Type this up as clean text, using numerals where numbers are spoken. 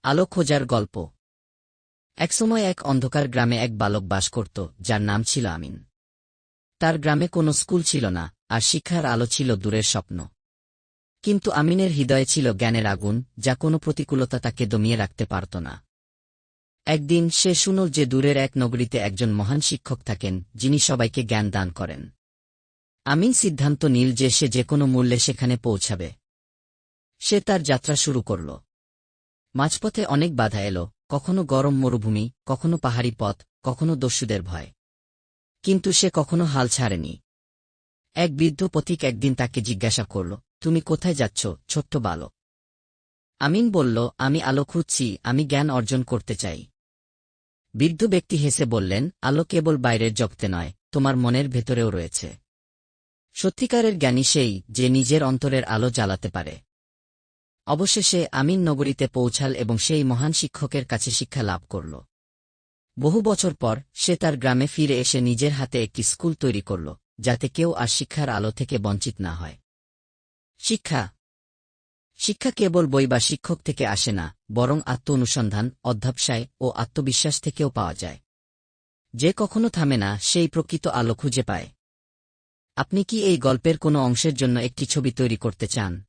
আলো খোঁজার গল্প। একসময় এক অন্ধকার গ্রামে এক বালক বাস করত, যার নাম ছিল আমিন। তার গ্রামে কোনো স্কুল ছিল না, আর শিক্ষার আলো ছিল দূরের স্বপ্ন। কিন্তু আমিনের হৃদয়ে ছিল জ্ঞানের আগুন, যা কোনো প্রতিকূলতা তাকে দমিয়ে রাখতে পারত না। একদিন সে শুনল যে দূরের এক নগরীতে একজন মহান শিক্ষক থাকেন, যিনি সবাইকে জ্ঞান দান করেন। আমিন সিদ্ধান্ত নিল যে সে যে কোনো মূল্যে সেখানে পৌঁছাবে। সে তার যাত্রা শুরু করল। মাঝপথে অনেক বাধা এলো, কখনো গরম মরুভূমি, কখনো পাহাড়ি পথ, কখনো দস্যুদের ভয়। কিন্তু সে কখনো হাল ছাড়েনি। এক বৃদ্ধ পথিক একদিন তাকে জিজ্ঞাসা করল, তুমি কোথায় যাচ্ছ, ছোট্ট বালক? আমিন বলল, আমি আলো খুঁজছি, আমি জ্ঞান অর্জন করতে চাই। বৃদ্ধ ব্যক্তি হেসে বললেন, আলো কেবল বাইরের জগতে নয়, তোমার মনের ভেতরেও রয়েছে। সত্যিকারের জ্ঞানী সেই, যে নিজের অন্তরের আলো জ্বালাতে পারে। অবশেষে আমিন নগরীতে পৌঁছাল এবং সেই মহান শিক্ষকের কাছে শিক্ষা লাভ করল। বহু বছর পর সে তার গ্রামে ফিরে এসে নিজের হাতে একটি স্কুল তৈরি করল, যাতে কেউ আর শিক্ষার আলো থেকে বঞ্চিত না হয়। শিক্ষা শিক্ষা কেবল বই বা শিক্ষক থেকে আসে না, বরং আত্ম অনুসন্ধান, অধ্যবসায় ও আত্মবিশ্বাস থেকেও পাওয়া যায়। যে কখনো থামে না, সেই প্রকৃত আলো খুঁজে পায়। আপনি কি এই গল্পের কোনো অংশের জন্য একটি ছবি তৈরি করতে চান?